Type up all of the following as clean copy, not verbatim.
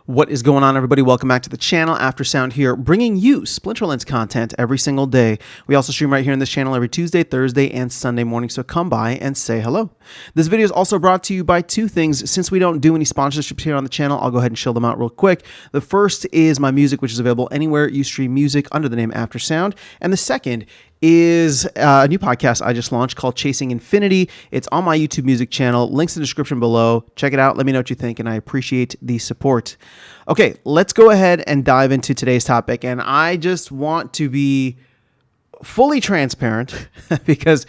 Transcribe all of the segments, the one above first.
What is going on, everybody? Welcome back to the channel. After Sound here, bringing you Splinterlands content every single day. We also stream right here in this channel every Tuesday, Thursday, and Sunday morning, so come by and say hello. This video is also brought to you by two things. Since we don't do any sponsorships here on the channel, I'll go ahead and show them out real quick. The first is my music, which is available anywhere you stream music under the name After Sound. And the second is a new podcast I just launched called Chasing Infinity. It's on my YouTube music channel. Links in the description below. Check it out. Let me know what you think, and I appreciate the support. Okay, let's go ahead and dive into today's topic. And I just want to be fully transparent because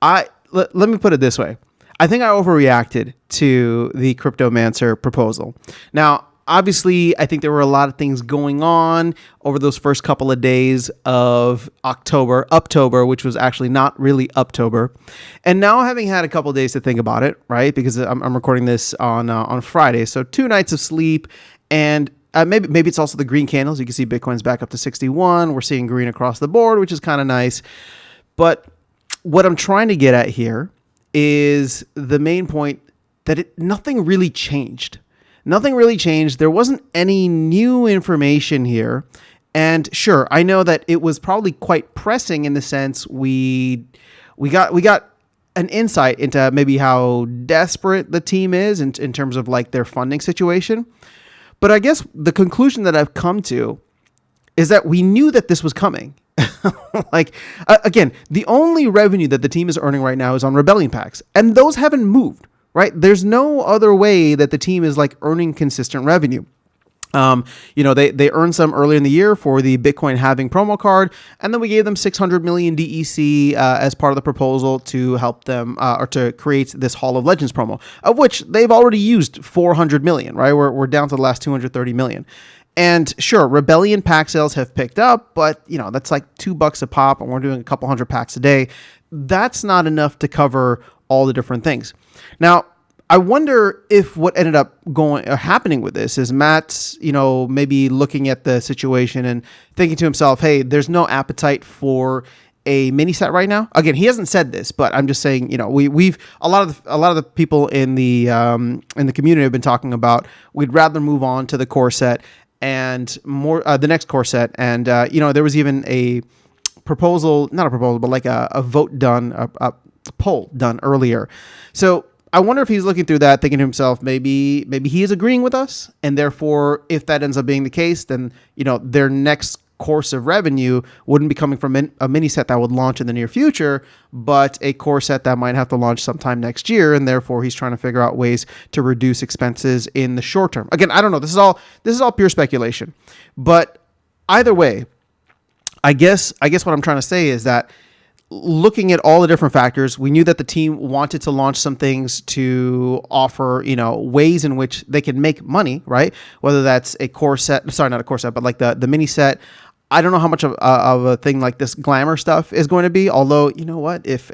let me put it this way. I think I overreacted to the Cryptomancer proposal. Now, obviously, I think there were a lot of things going on over those first couple of days of Uptober, which was actually not really Uptober. And now having had a couple of days to think about it, right? Because I'm recording this on Friday. So 2 nights of sleep, and maybe it's also the green candles. You can see Bitcoin's back up to 61. We're seeing green across the board, which is kind of nice. But what I'm trying to get at here is the main point that nothing really changed. Nothing really changed. There wasn't any new information here. And sure, I know that it was probably quite pressing in the sense we got an insight into maybe how desperate the team is in terms of like their funding situation. But I guess the conclusion that I've come to is that we knew that this was coming. Again, the only revenue that the team is earning right now is on Rebellion packs, and those haven't moved. Right? There's no other way that the team is like earning consistent revenue. They earned some earlier in the year for the Bitcoin halving promo card, and then we gave them 600 million DEC as part of the proposal to help them or to create this Hall of Legends promo, of which they've already used 400 million. Right? We're down to the last 230 million. And sure, Rebellion pack sales have picked up, but that's like $2 a pop, and we're doing a couple hundred packs a day. That's not enough to cover all the different things. Now, I wonder if what ended up happening with this is Matt's, maybe looking at the situation and thinking to himself, hey, there's no appetite for a mini set right now. Again, he hasn't said this, but I'm just saying, we've a lot of the people in the community have been talking about we'd rather move on to the core set and more the next core set. And there was even a proposal, not a proposal, but like a vote done, a poll done earlier. So I wonder if he's looking through that, thinking to himself, maybe he is agreeing with us, and therefore, if that ends up being the case, then their next course of revenue wouldn't be coming from a mini set that would launch in the near future, but a core set that might have to launch sometime next year, and therefore he's trying to figure out ways to reduce expenses in the short term. Again, I don't know. This is all pure speculation, but either way, I guess what I'm trying to say is that, looking at all the different factors, we knew that the team wanted to launch some things to offer, ways in which they can make money, right? Whether that's a core set, sorry, not a core set, but like the mini set. I don't know how much of a thing like this glamour stuff is going to be. Although, you know what, if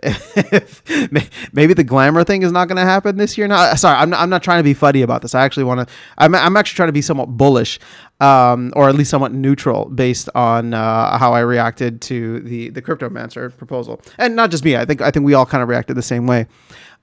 maybe the glamour thing is not going to happen this year. Now, sorry, I'm not trying to be funny about this. I actually want to. I'm actually trying to be somewhat bullish, or at least somewhat neutral, based on how I reacted to the Cryptomancer proposal, and not just me. I think we all kind of reacted the same way.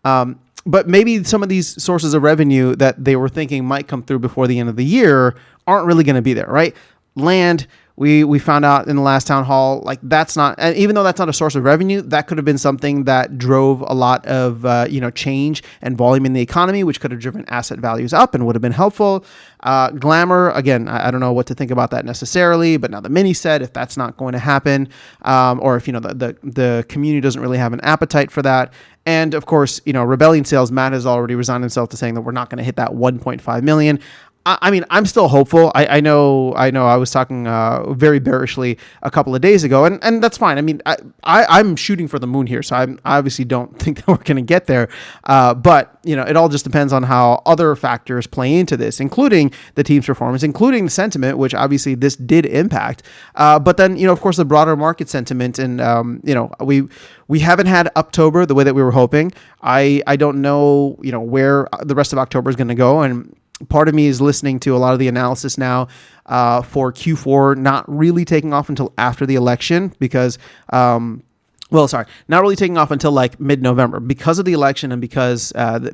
But maybe some of these sources of revenue that they were thinking might come through before the end of the year aren't really going to be there, right? Land. We found out in the last town hall, like that's not, and even though that's not a source of revenue, that could have been something that drove a lot of, change and volume in the economy, which could have driven asset values up and would have been helpful. Glamour, again, I don't know what to think about that necessarily, but now the mini set, if that's not going to happen, or if, the community doesn't really have an appetite for that. And of course, Rebellion sales, Matt has already resigned himself to saying that we're not going to hit that 1.5 million. I mean, I'm still hopeful. I know. I was talking very bearishly a couple of days ago, and that's fine. I mean, I'm shooting for the moon here, so I obviously don't think that we're going to get there. But it all just depends on how other factors play into this, including the team's performance, including the sentiment, which obviously this did impact. But then, of course, the broader market sentiment, and we haven't had Uptober the way that we were hoping. I don't know, where the rest of October is going to go, and part of me is listening to a lot of the analysis now for Q4 not really taking off until after the election, because Well, sorry, not really taking off until like mid-November because of the election and because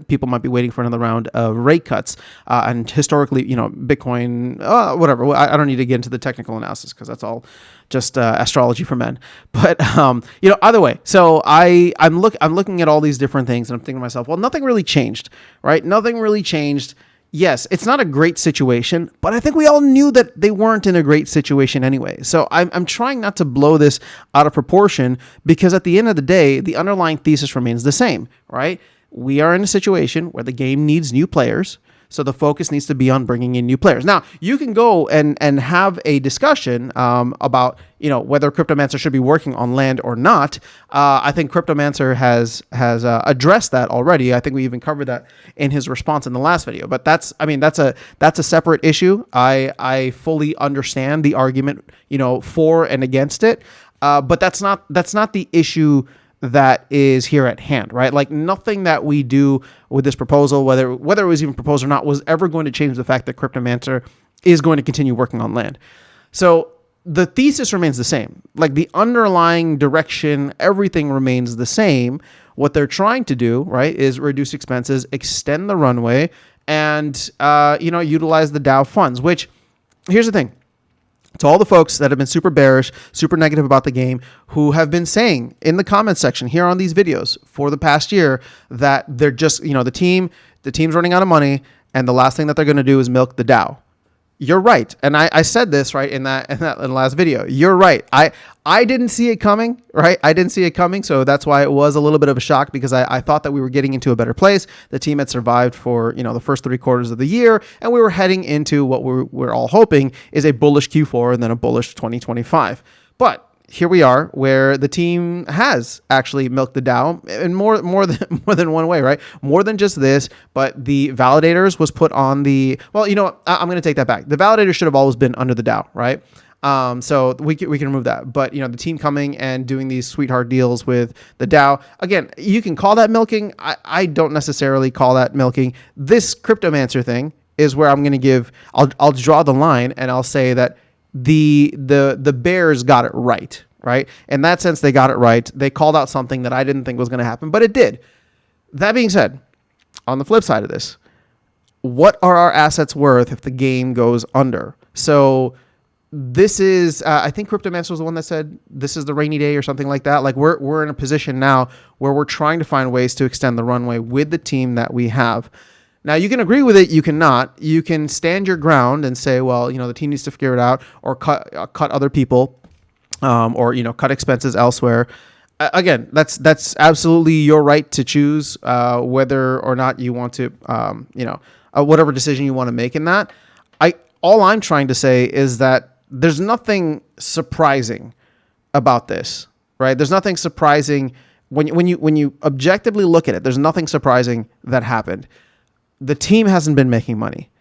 people might be waiting for another round of rate cuts. And historically, Bitcoin, whatever. I don't need to get into the technical analysis because that's all just astrology for men. But either way, so I'm looking at all these different things and I'm thinking to myself, well, nothing really changed, right? Nothing really changed. Yes, it's not a great situation, but I think we all knew that they weren't in a great situation anyway. So I'm trying not to blow this out of proportion because at the end of the day, the underlying thesis remains the same, right? We are in a situation where the game needs new players. So the focus needs to be on bringing in new players. Now, you can go and have a discussion about whether Cryptomancer should be working on land or not. I think Cryptomancer has addressed that already. I think we even covered that in his response in the last video. But that's a separate issue. I fully understand the argument for and against it. But that's not the issue that is here at hand, right? Like nothing that we do with this proposal, whether it was even proposed or not, was ever going to change the fact that Cryptomancer is going to continue working on land. So the thesis remains the same. Like the underlying direction, everything remains the same. What they're trying to do, right, is reduce expenses, extend the runway, and utilize the DAO funds. Which, here's the thing. To all the folks that have been super bearish, super negative about the game, who have been saying in the comments section here on these videos for the past year that they're just, the team's running out of money and the last thing that they're going to do is milk the DAO. You're right. And I said this right in the last video. You're right. I didn't see it coming, right? I didn't see it coming. So that's why it was a little bit of a shock because I thought that we were getting into a better place. The team had survived for, the first 3 quarters of the year. And we were heading into what we're all hoping is a bullish Q4 and then a bullish 2025. But here we are where the team has actually milked the DAO in more than one way, right? More than just this, but the validators was put on the, well, I'm going to take that back. The validators should have always been under the DAO, right? So we can remove that. But, the team coming and doing these sweetheart deals with the DAO, again, you can call that milking. I don't necessarily call that milking. This Cryptomancer thing is where I'm going to I'll draw the line and I'll say that the bears got it right. In that sense, they got it right. They called out something that I didn't think was going to happen, but it did. That being said, on the flip side of this, what are our assets worth if the game goes under? So this is, I think Cryptomancer was the one that said this is the rainy day or something like that. Like we're in a position now where we're trying to find ways to extend the runway with the team that we have. Now, you can agree with it, you cannot. You can stand your ground and say, well, the team needs to figure it out or cut other people or, cut expenses elsewhere. Again, that's absolutely your right to choose whether or not you want to, whatever decision you want to make in that. All I'm trying to say is that there's nothing surprising about this, right? There's nothing surprising when you objectively look at it. There's nothing surprising that happened. The team hasn't been making money.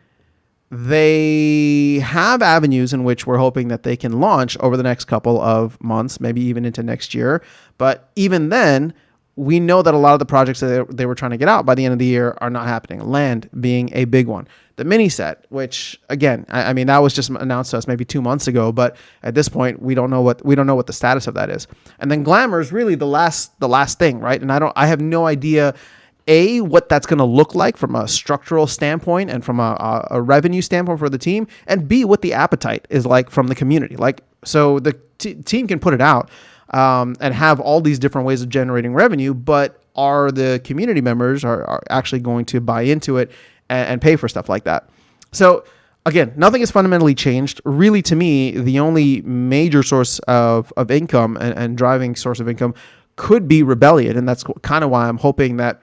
They have avenues in which we're hoping that they can launch over the next couple of months, maybe even into next year. But even then, we know that a lot of the projects that they were trying to get out by the end of the year are not happening. Land being a big one. The mini set, which again, I mean, that was just announced to us maybe 2 months ago, but at this point, we don't know what the status of that is. And then Glamour is really the last thing, right? And I have no idea. A, what that's going to look like from a structural standpoint and from a revenue standpoint for the team, and B, what the appetite is like from the community. Like, so the team can put it out and have all these different ways of generating revenue, but are the community members are actually going to buy into it and pay for stuff like that? So again, nothing has fundamentally changed. Really, to me, the only major source of income and driving source of income could be Rebellion, and that's kind of why I'm hoping that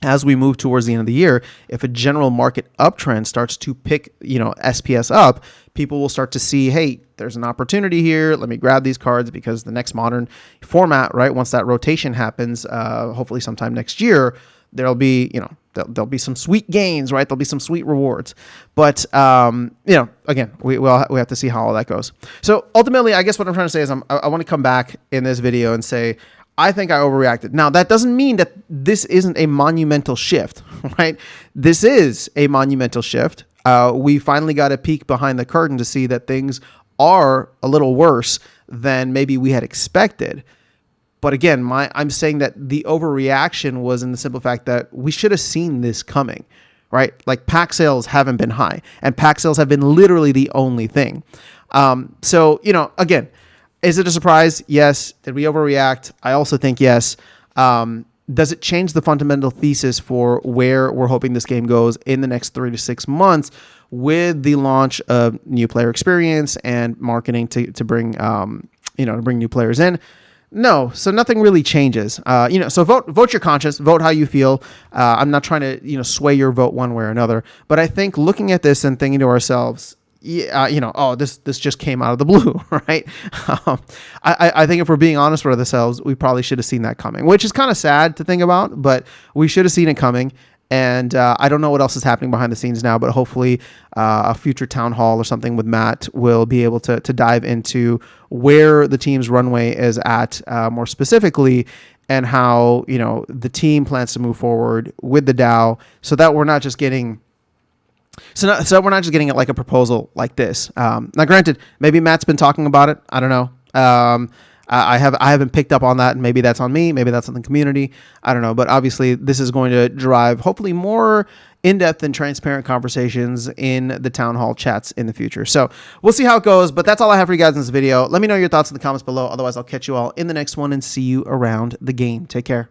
as we move towards the end of the year, if a general market uptrend starts to pick, SPS up, people will start to see, hey, there's an opportunity here. Let me grab these cards because the next modern format, right? Once that rotation happens, hopefully sometime next year, there'll be, there'll be some sweet gains, right? There'll be some sweet rewards. But, again, we have to see how all that goes. So ultimately, I guess what I'm trying to say is I want to come back in this video and say, I think I overreacted. Now, that doesn't mean that this isn't a monumental shift, right? This is a monumental shift. We finally got a peek behind the curtain to see that things are a little worse than maybe we had expected. But again, I'm saying that the overreaction was in the simple fact that we should have seen this coming, right? Like pack sales haven't been high, and pack sales have been literally the only thing. So, again, is it a surprise? Yes. Did we overreact? I also think yes. Does it change the fundamental thesis for where we're hoping this game goes in the next 3 to 6 months with the launch of new player experience and marketing to bring, to bring new players in? No, so nothing really changes. So vote your conscience, vote how you feel. I'm not trying to, sway your vote one way or another, but I think looking at this and thinking to ourselves, this just came out of the blue, right? I think if we're being honest with ourselves, we probably should have seen that coming, which is kind of sad to think about, but we should have seen it coming. And I don't know what else is happening behind the scenes now, but hopefully a future town hall or something with Matt will be able to dive into where the team's runway is at more specifically, and how, the team plans to move forward with the DAO so that we're not just getting... So we're not just getting it like a proposal like this. Now, granted, maybe Matt's been talking about it. I don't know. I haven't picked up on that, and maybe that's on me. Maybe that's on the community. I don't know. But obviously, this is going to drive hopefully more in-depth and transparent conversations in the town hall chats in the future. So we'll see how it goes. But that's all I have for you guys in this video. Let me know your thoughts in the comments below. Otherwise, I'll catch you all in the next one and see you around the game. Take care.